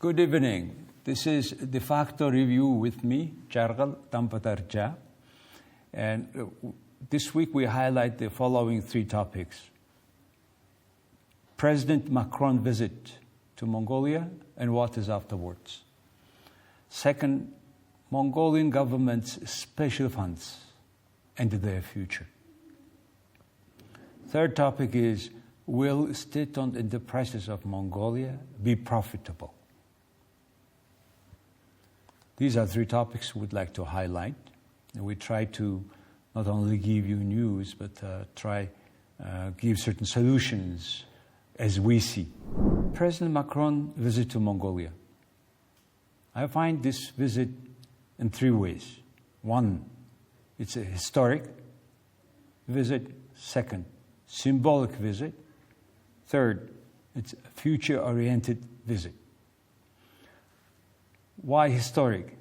Good evening. This is Defacto Review with me, Jargal Tampatarja. And this week we highlight the following three topics. President Macron visit to Mongolia and what is afterwards. Second, Mongolian government's special funds and their future. Third topic is, will state-owned enterprises of Mongolia be profitable? These are three topics we'd like to highlight. And we try to not only give you news, but give certain solutions as we see. President Macron visit to Mongolia. I find this visit in three ways. One, it's a historic visit. Second, symbolic visit. Third, it's a future-oriented visit. Why historic?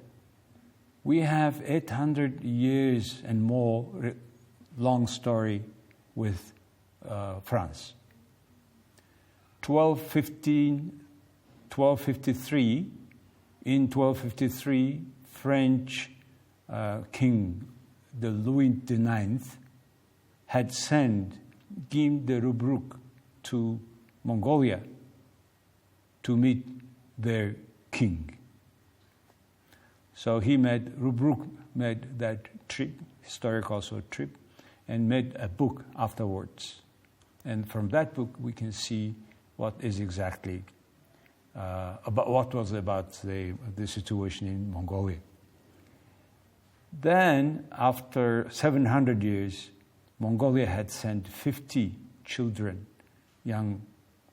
We have 800 years and more long story with France. 1253, in 1253, French king, the Louis IX, had sent Guy de Rubruck to Mongolia to meet their king. So Rubruck made that trip, historic also trip, and made a book afterwards. And from that book we can see what is exactly about the situation in Mongolia. Then, after 700 years, Mongolia had sent 50 children, young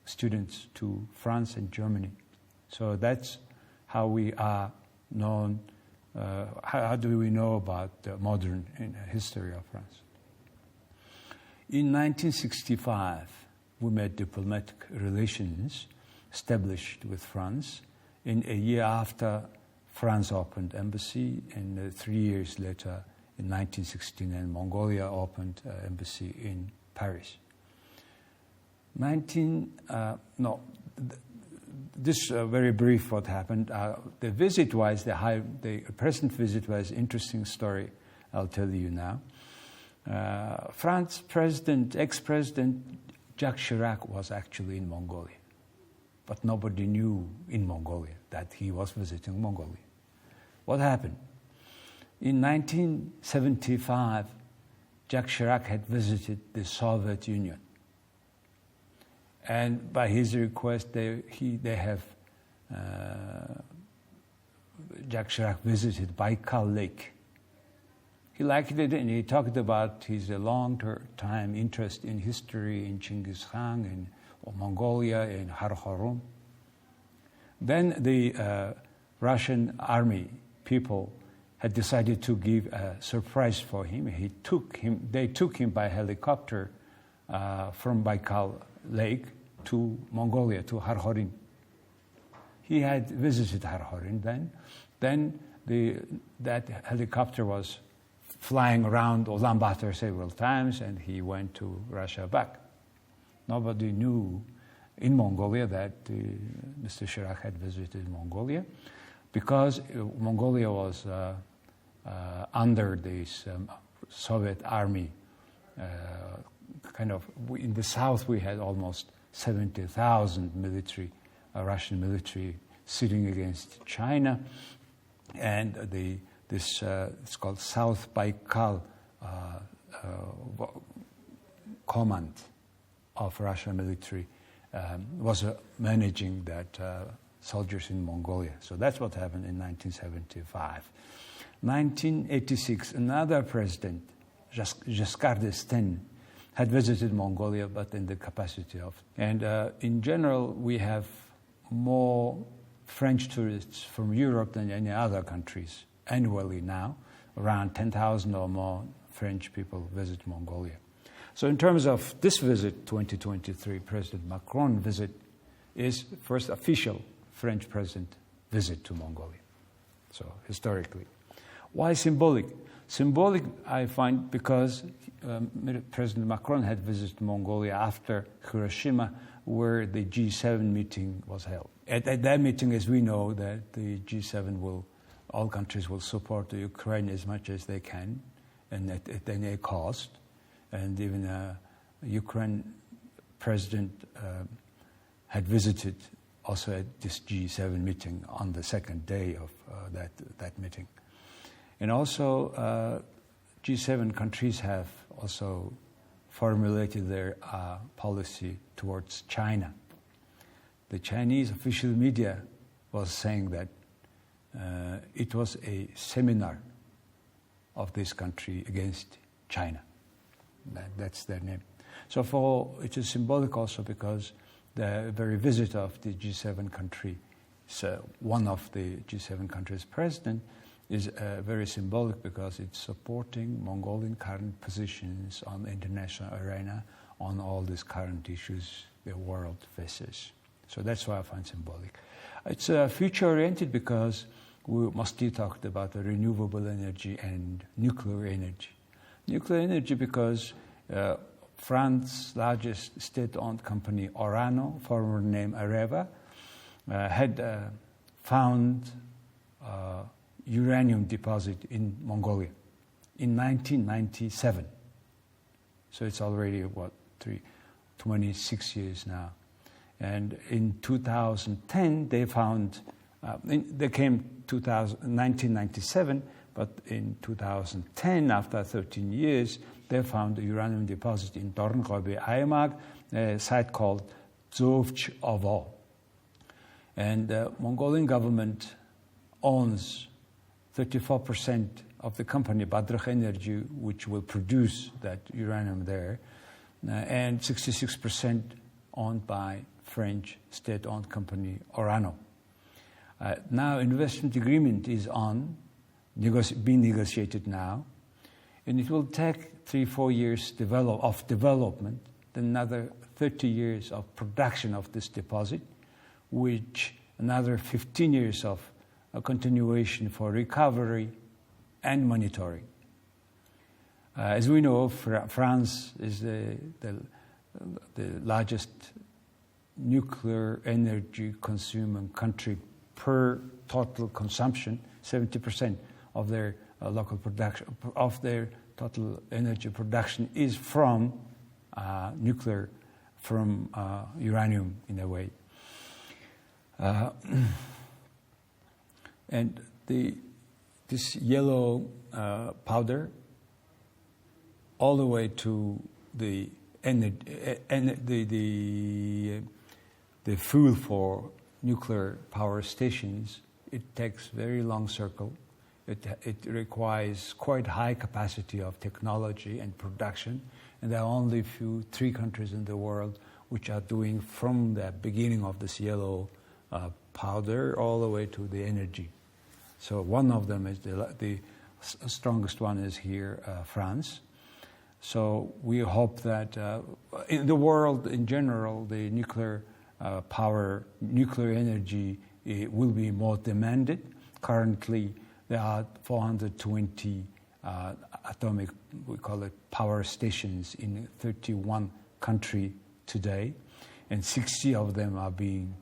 students, to France and Germany. So that's how we are known. How do we know about the modern history of France? In 1965, we made diplomatic relations established with France. In a year after, France opened embassy, and 3 years later, in 1969, Mongolia opened embassy in Paris. This very brief what happened. The visit was the present visit was interesting story. I'll tell you now. France ex-president Jacques Chirac was actually in Mongolia, but nobody knew in Mongolia that he was visiting Mongolia. What happened? In 1975, Jacques Chirac had visited the Soviet Union. And by his request, Jacques Chirac visited Baikal Lake. He liked it, and he talked about his long-time interest in history, in Genghis Khan, in Mongolia, in Karakorum. Then the Russian army people had decided to give a surprise for him. They took him by helicopter from Baikal Lake to Mongolia, to Karakorum. He had visited Karakorum then. Then that helicopter was flying around Ulaanbaatar several times, and he went to Russia back. Nobody knew in Mongolia that Mr. Chirac had visited Mongolia, because Mongolia was under this Soviet army. In the south, we had almost 70,000 Russian military sitting against China, and it's called South Baikal Command of Russian military was managing that soldiers in Mongolia. So that's what happened in 1975. 1986, another president, Giscard d'Estaing, had visited Mongolia, but in the capacity of... And in general, we have more French tourists from Europe than any other countries annually now. Around 10,000 or more French people visit Mongolia. So in terms of this visit, 2023, President Macron visit is first official French president visit to Mongolia. So historically. Why symbolic? Symbolic, I find, because President Macron had visited Mongolia after Hiroshima where the G7 meeting was held. At that meeting, as we know, that the G7 all countries will support the Ukraine as much as they can, and at any cost. And even Ukraine president had visited also at this G7 meeting on the second day of that meeting. And also, G7 countries have also formulated their policy towards China. The Chinese official media was saying that it was a seminar of this country against China. That's their name. So it is symbolic also because the very visit of the G7 country, one of the G7 countries' president, is very symbolic because it's supporting Mongolian current positions on the international arena on all these current issues the world faces. So that's why I find symbolic. It's future-oriented because we mostly talked about the renewable energy and nuclear energy. Nuclear energy because France's largest state-owned company, Orano, former name Areva, had found uranium deposit in Mongolia in 1997. So it's already, 26 years now. And in 2010, they found, they came 1997, but in 2010, after 13 years, they found a uranium deposit in Dorngobe Aymag, a site called Zovch Ovo. And the Mongolian government owns 34% of the company, Badrakh Energy, which will produce that uranium there, and 66% owned by French state-owned company Orano. Now investment agreement is being negotiated now, and it will take 3-4 years of development, then another 30 years of production of this deposit, which another 15 years of a continuation for recovery and monitoring. As we know, France is the largest nuclear energy consuming country per total consumption. 70% of their local production, of their total energy production is from nuclear, from uranium in a way. And this yellow powder, all the way to the fuel for nuclear power stations, it takes very long circle. It requires quite high capacity of technology and production, and there are only 3 countries in the world which are doing from the beginning of this yellow powder all the way to the energy. So one of them is the strongest one is here, France. So we hope that in the world in general, the nuclear energy will be more demanded. Currently, there are 420 atomic, we call it power stations in 31 countries today, and 60 of them are being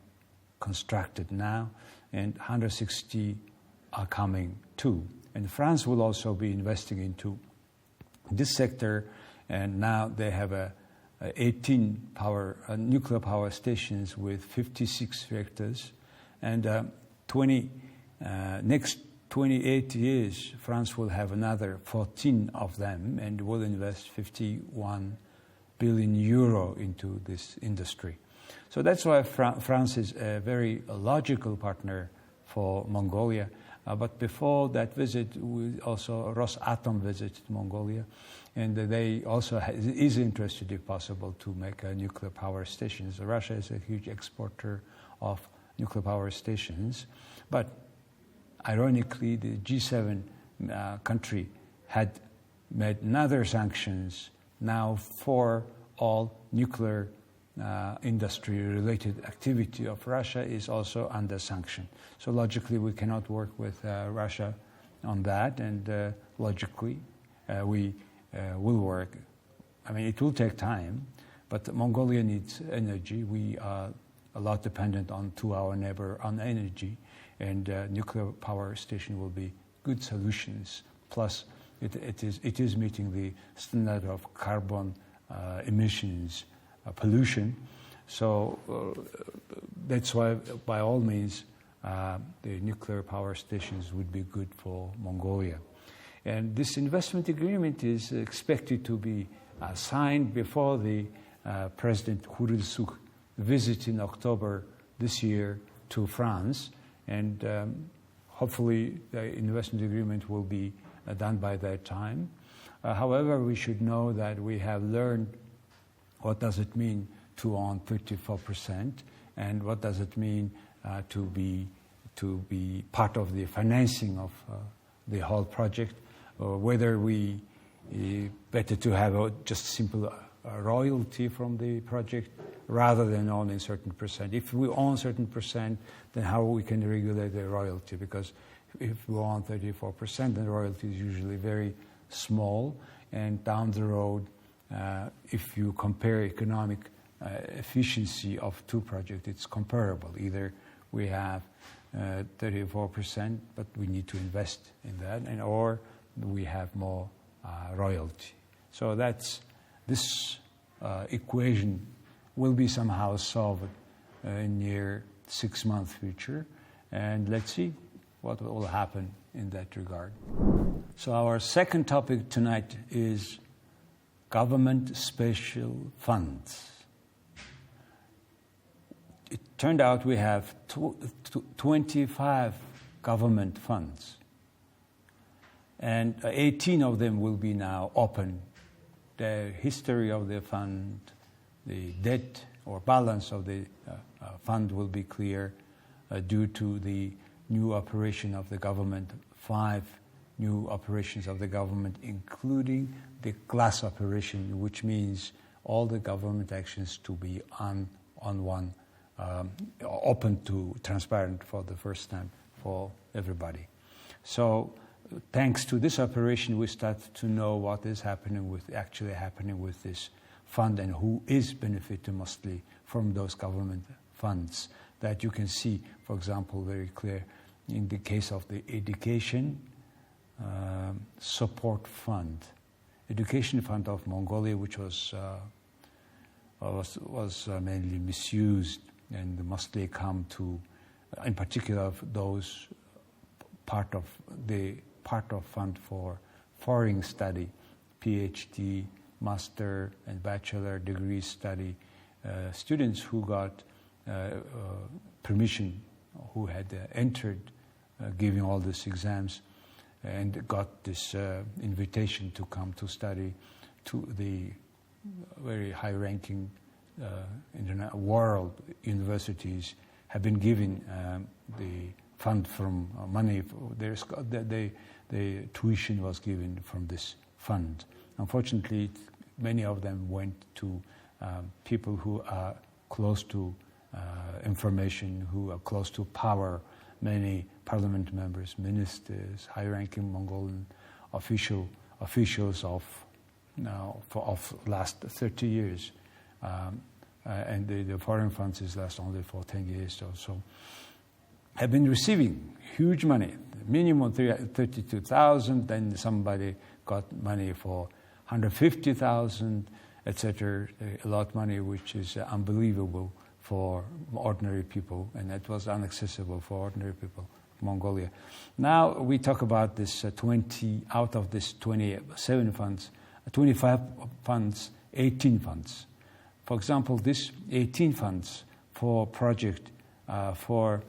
constructed now, and 160 are coming too. And France will also be investing into this sector, and now they have 18 nuclear power stations with 56 reactors, and next 28 years, France will have another 14 of them, and will invest 51 billion euro into this industry. So that's why France is a very logical partner for Mongolia. But before that visit, Rosatom visited Mongolia, and they also is interested, if possible, to make nuclear power stations. Russia is a huge exporter of nuclear power stations, but ironically, the G7 country had made another sanctions now for all nuclear industry-related activity of Russia is also under sanction. So logically, we cannot work with Russia on that, and logically, we will work. I mean, it will take time, But Mongolia needs energy. We are a lot dependent to our neighbor on energy, and nuclear power station will be good solutions. Plus, it is meeting the standard of carbon emissions, pollution. So that's why, by all means, the nuclear power stations would be good for Mongolia. And this investment agreement is expected to be signed before the President Khurelsukh visit in October this year to France, and hopefully the investment agreement will be done by that time. However, we should know that we have learned what does it mean to own 34%, and what does it mean to be part of the financing of the whole project, or whether we better to have just simple royalty from the project rather than owning certain percent. If we own certain percent, then how we can regulate the royalty? Because if we own 34%, then royalty is usually very small, and down the road, if you compare economic efficiency of two projects, it's comparable. Either we have 34%, but we need to invest in that, or we have more royalty. So this equation will be somehow solved in near 6 month future, and let's see what will happen in that regard. So our second topic tonight is government special funds. It turned out we have 25 government funds, and 18 of them will be now open. The history of the fund, the debt or balance of the fund will be clear due to the new operation of the government, 5 new operations of the government, including the glass operation, which means all the government actions to be on one, open to transparent for the first time for everybody. So thanks to this operation, we start to know what is actually happening with this fund and who is benefiting mostly from those government funds. That you can see, for example, very clear in the case of the education support fund, education fund of Mongolia, which was mainly misused and mostly come to, in particular, those part of fund for foreign study, PhD, master, and bachelor degree study, students who got permission, who had entered giving all these exams and got this invitation to come to study to the very high-ranking world universities, have been given the fund from money. The tuition was given from this fund. Unfortunately, many of them went to people who are close to information, who are close to power, many parliament members, ministers, high-ranking Mongolian officials of last 30 years. And the foreign funds is last only for 10 years or so, have been receiving huge money, minimum 32,000, then somebody got money for 150,000, etc. A lot of money, which is unbelievable for ordinary people, and that was inaccessible for ordinary people, Mongolia. Now we talk about this 20 out of this 27 funds, 25 funds, 18 funds. For example, this 18 funds for project for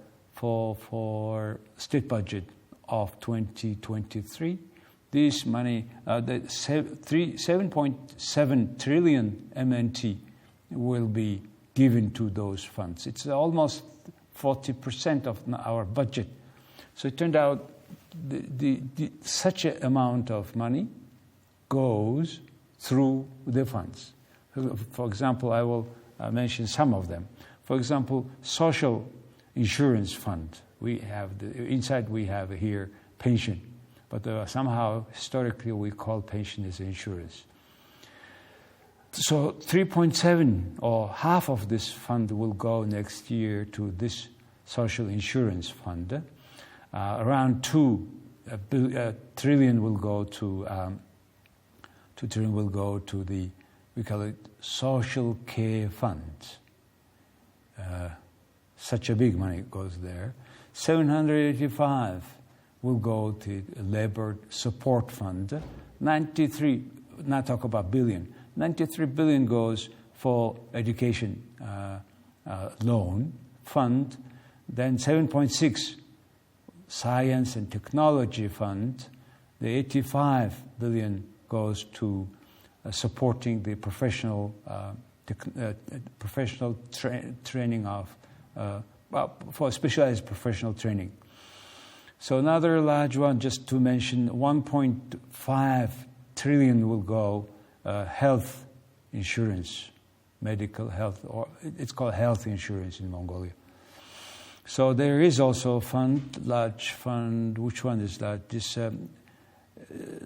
state budget of 2023, this money, the 7.7 trillion MNT will be given to those funds. It's almost 40% of our budget. So it turned out such an amount of money goes through the funds. For example, I will mention some of them. For example, social insurance fund. We have inside we have here pension, but somehow historically we call pension as insurance. So 3.7 or half of this fund will go next year to this social insurance fund. Around 2 trillion will go to 2 trillion will go to the, we call it social care fund. Such a big money goes there. 785 will go to labor support fund. 93, not talk about billion, 93 billion goes for education loan fund. Then 7.6 science and technology fund. The 85 billion goes to supporting the professional training of for specialized professional training. So another large one, just to mention, 1.5 trillion will go health insurance, medical health, or it's called health insurance in Mongolia. So there is also a fund, large fund. Which one is that? This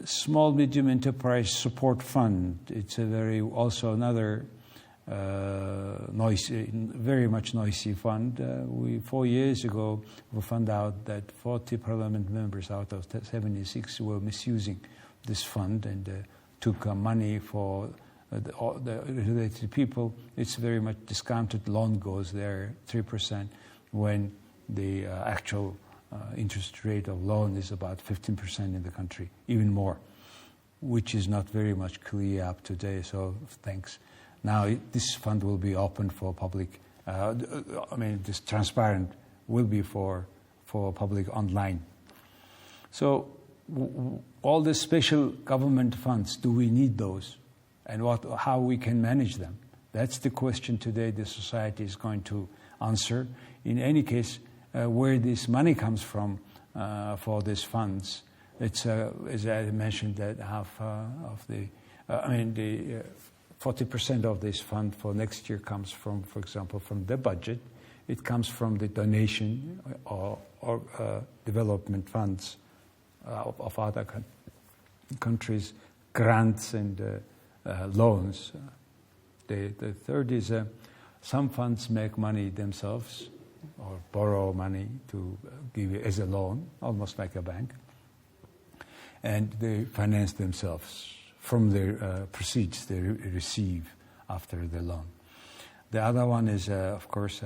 small medium enterprise support fund. It's a also another noisy, very much noisy fund. 4 years ago, we found out that 40 parliament members out of 76 were misusing this fund and took money for the related people. It's very much discounted loan goes there, 3%, when the actual interest rate of loan is about 15% in the country, even more, which is not very much clear up today. So thanks. Now this fund will be open for public. This transparent will be for public online. So all the special government funds, do we need those? And how we can manage them? That's the question today the society is going to answer. In any case, where this money comes from for these funds, it's as I mentioned that half of the 40% of this fund for next year comes from, for example, from the budget. It comes from the donation or development funds of other countries, grants and loans. The third is some funds make money themselves or borrow money to give it as a loan, almost like a bank, and they finance themselves from the proceeds they receive after the loan. The other one is, of course,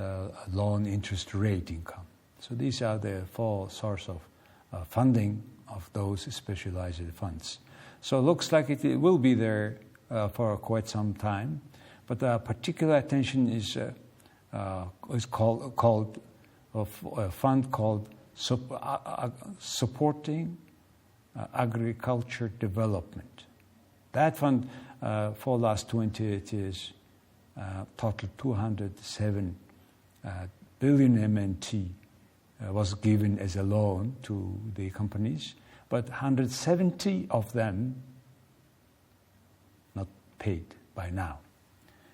loan interest rate income. So these are the 4 sources of funding of those specialized funds. So it looks like it will be there for quite some time, but particular attention is called a fund called Supporting Agriculture Development. That fund for last 28 years total 207 billion MNT was given as a loan to the companies, but 170 of them not paid by now.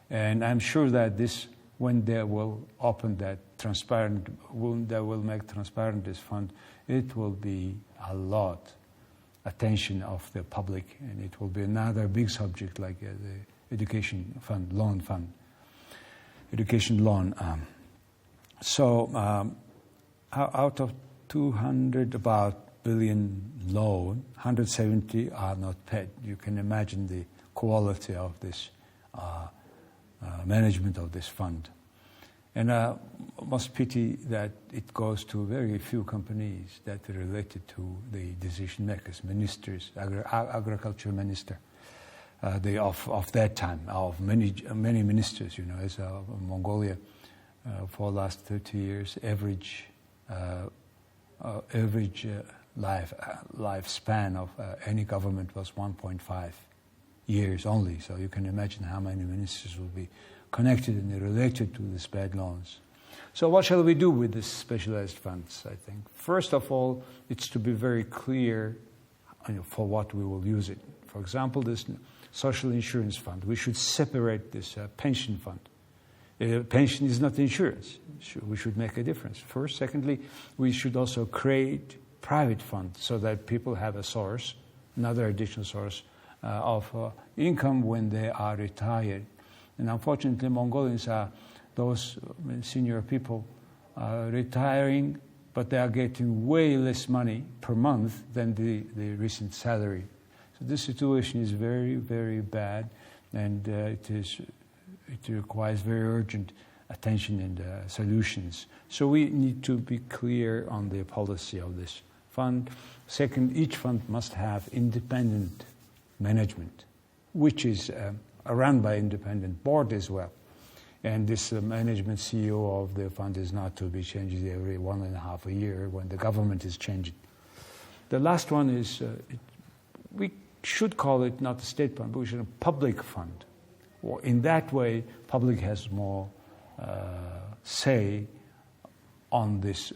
And I'm sure that this, when they will open that transparent, when they will make transparent this fund, it will be a lot attention of the public, and it will be another big subject like the education fund, loan fund, education loan. Out of 200 about billion loan, 170 are not paid. You can imagine the quality of this management of this fund. And most pity that it goes to very few companies that are related to the decision makers, ministers, agriculture minister, of that time, of many ministers, as Mongolia for the last 30 years, average lifespan of any government was 1.5 years only. So you can imagine how many ministers will be connected and related to these bad loans. So what shall we do with these specialized funds, I think? First of all, it's to be very clear for what we will use it. For example, this social insurance fund, we should separate this pension fund. Pension is not insurance. We should make a difference. First. Secondly, we should also create private funds so that people have a source, another additional source, of income when they are retired. And unfortunately, Mongolians are those senior people retiring, but they are getting way less money per month than the recent salary. So this situation is very, very bad, and it requires very urgent attention and solutions. So we need to be clear on the policy of this fund. Second, each fund must have independent management, which is run by independent board as well. And this management CEO of the fund is not to be changed every 1.5 years when the government is changing. The last one is, we should call it not a state fund, but we should have a public fund. Or in that way, public has more say on this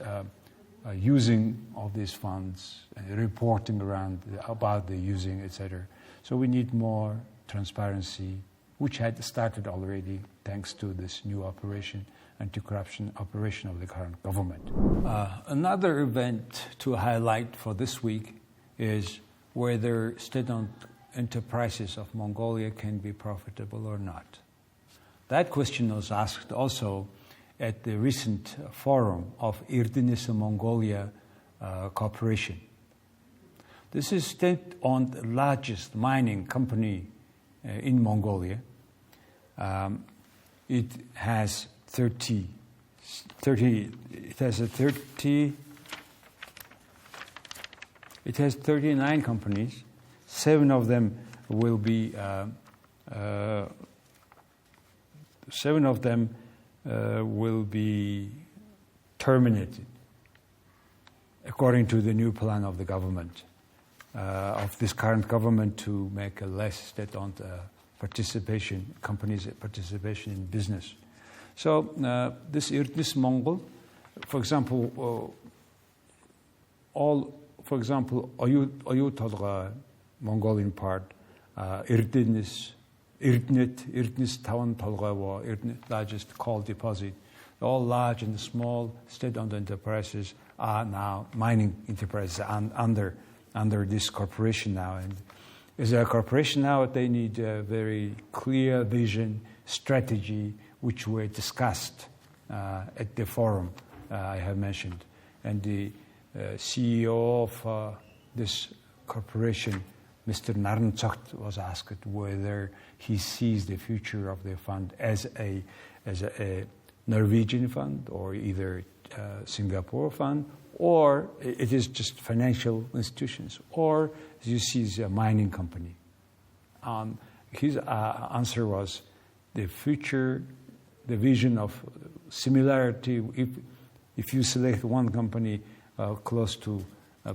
using of these funds, reporting around about the using, etc. So we need more transparency, which had started already thanks to this new operation, anti-corruption operation of the current government. Another event to highlight for this week is whether state-owned enterprises of Mongolia can be profitable or not. That question was asked also at the recent forum of Irdenis Mongolia Corporation. This is state-owned largest mining company in Mongolia. It has 39 companies. 7 of them will be terminated according to the new plan of the government, of this current government, to make a less state-owned companies' participation in business. So this Irdenis Mongol, for example, Oyut Mongolian part, Irdenis Town Tolgawa, largest coal deposit. All large and small state-owned enterprises are now mining enterprises under this corporation now. And as a corporation now, they need a very clear vision, strategy, which were discussed at the forum I have mentioned. And the CEO of this corporation, Mr. Narntsokt, was asked whether he sees the future of the fund as a Norwegian fund or either Singapore fund, or it is just financial institutions, or as you see, is a mining company. His answer was the future, the vision of similarity. If you select one company close to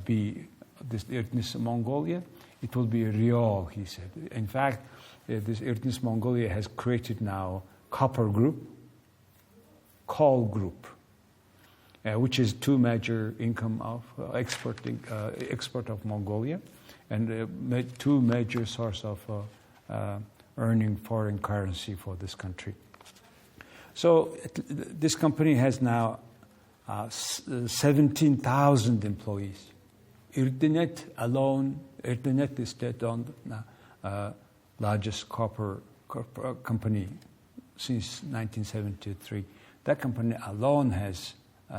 be this Mongolia, it will be Riol, he said. In fact, this Irdenis Mongolia has created now copper group, coal group, which is 2 major income of export of Mongolia, and 2 major source of earning foreign currency for this country. So this company has now 17,000 employees. Irdenet alone, Irdenet is state-owned, largest copper company since 1973. That company alone has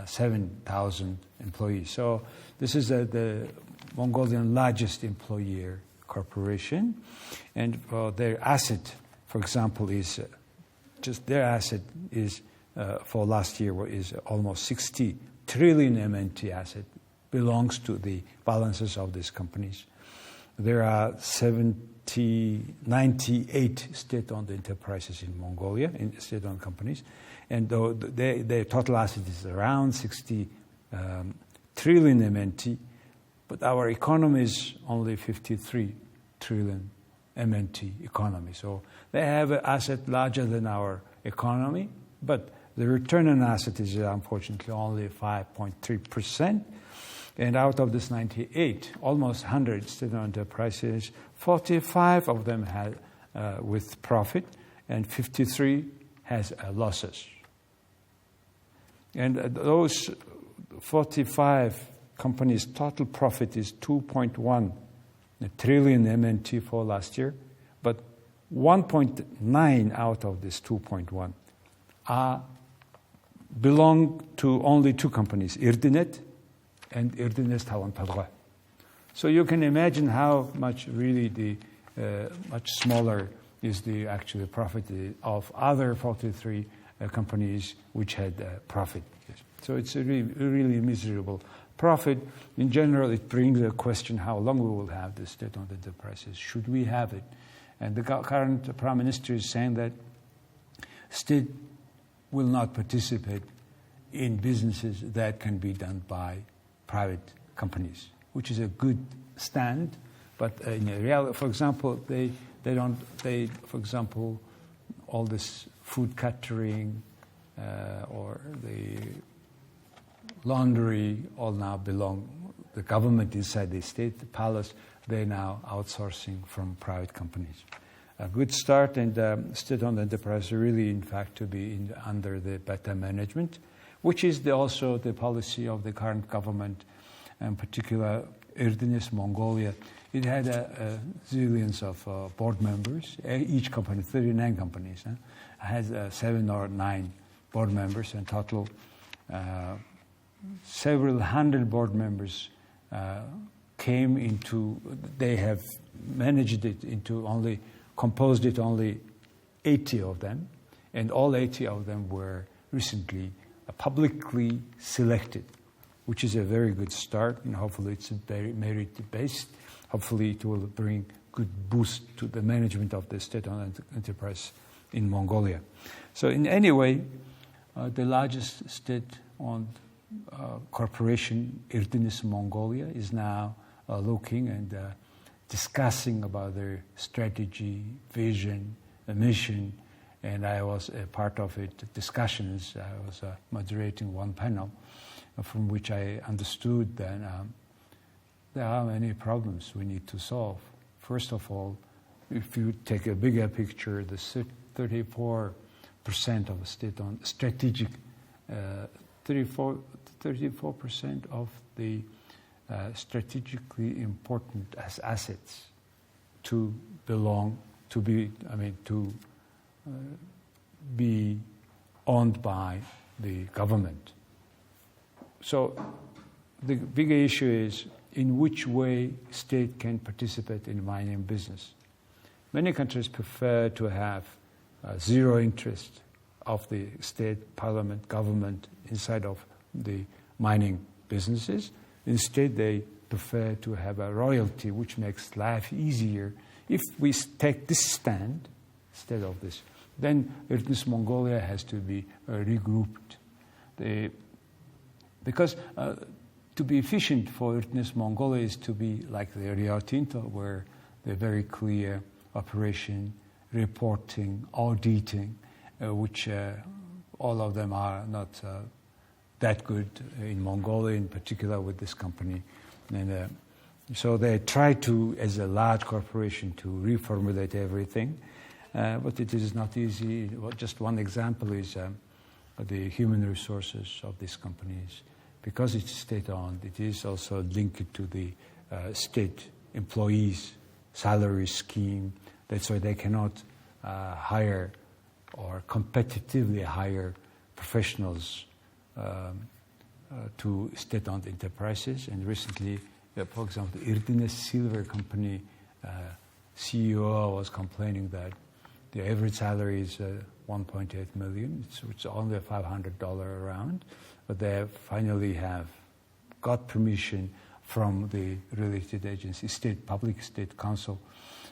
7,000 employees. So this is the Mongolian largest employer corporation, and their asset, for example, is just their asset is for last year is almost 60 trillion MNT asset belongs to the balances of these companies. There are 98 state-owned enterprises in Mongolia, in state-owned companies, and their total asset is around 60 trillion MNT, but our economy is only 53 trillion MNT economy. So they have an asset larger than our economy, but the return on asset is unfortunately only 5.3%. And out of this 98, almost 100 state-owned enterprises, 45 of them had with profit, and 53 has losses. And those 45 companies' total profit is 2.1 trillion MNT for last year, but 1.9 out of this 2.1 belong to only two companies, Erdenet and Erdenes Tavanpadra. So you can imagine how much really the much smaller is the actual profit of other 43 companies which had profit. Yes. So it's a really miserable profit. In general, it brings a question how long we will have the state-owned enterprises. Should we have it? And the current Prime Minister is saying that state will not participate in businesses that can be done by private companies, which is a good stand. But in reality, for example, for example, all this food catering or the laundry all now belong, the government inside the state, the palace, they're now outsourcing from private companies. A good start, and state-owned enterprise really, in fact, to be under the better management, which is also the policy of the current government, in particular, Erdenes, Mongolia. It had zillions of board members. Each company, 39 companies, has 7 or 9 board members, and total several hundred board members came into, they have managed it into only, composed it only 80 of them, and all 80 of them were recently publicly selected, which is a very good start, and hopefully it's very merit-based. Hopefully it will bring good boost to the management of the state-owned enterprise in Mongolia. So in any way, the largest state-owned corporation, Erdenes Mongolia, is now looking and discussing about their strategy, vision, mission, and I was a part of it, discussions. I was moderating one panel from which I understood that there are many problems we need to solve. First of all, if you take a bigger picture, the 34% of the state-owned strategic, 34% of the strategically important as assets to belong to be owned by the government. So the bigger issue is in which way state can participate in mining business. Many countries prefer to have zero interest of the state, parliament, government inside of the mining businesses. Instead, they prefer to have a royalty, which makes life easier. If we take this stand instead of this, then Erdenes Mongolia has to be regrouped. Because to be efficient for Erdenes Mongolia is to be like the Rio Tinto, where they're very clear operation, reporting, auditing, which all of them are not that good in Mongolia, in particular with this company. And so they try to, as a large corporation, to reformulate everything, but it is not easy. Just one example is the human resources of these companies. Because it's state-owned, it is also linked to the state employees' salary scheme. That's why they cannot hire or competitively hire professionals to state-owned enterprises. And recently, for example, the Erdenes Silver Company CEO was complaining that the average salary is $1.8 million. It's only $500 around, but they finally have got permission from the related agency, public state council,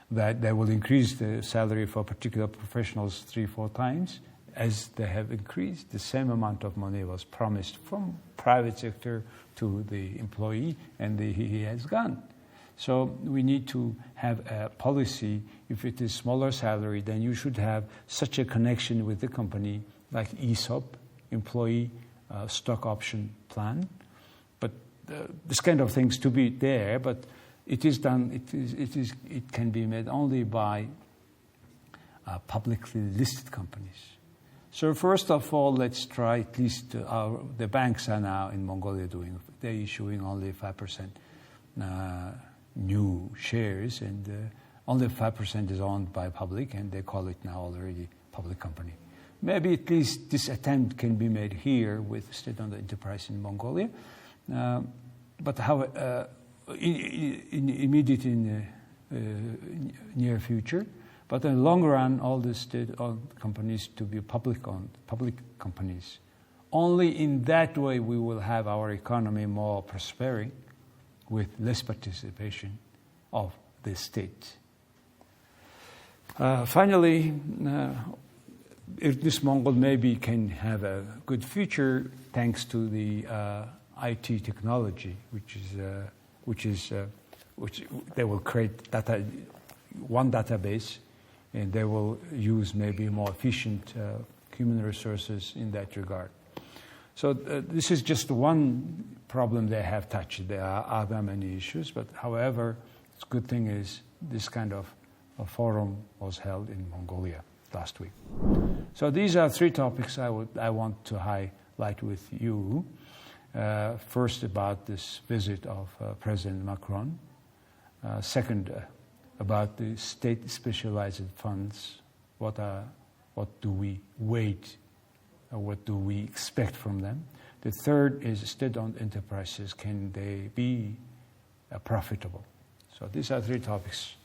that they will increase the salary for particular professionals 3-4 times. As they have increased, the same amount of money was promised from private sector to the employee, and he has gone. So we need to have a policy. If it is smaller salary, then you should have such a connection with the company, like ESOP, employee stock option plan. But this kind of things to be there, but it is done. It can be made only by publicly listed companies. So first of all, let's try at least the banks are now in Mongolia they're issuing only 5% new shares, and only 5% is owned by public, and they call it now already public company. Maybe at least this attempt can be made here with state-owned enterprise in Mongolia, but how in immediate near future. But in the long run, all the state-owned companies to be public-owned, public companies. Only in that way we will have our economy more prospering with less participation of the state. Finally, this Mongol maybe can have a good future thanks to the IT technology, which they will create one database, and they will use maybe more efficient human resources in that regard. So this is just one problem they have touched. There are other many issues, but however, the good thing is this kind of a forum was held in Mongolia last week. So these are three topics I want to highlight with you. First, about this visit of President Macron. Second, about the state specialized funds. What do we wait? What do we expect from them? The third is state-owned enterprises. Can they be profitable? So these are three topics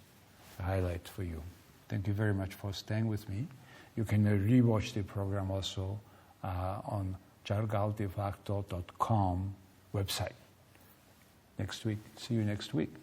to highlight for you. Thank you very much for staying with me. You can rewatch the program also on jargaldefacto.com website. Next week. See you next week.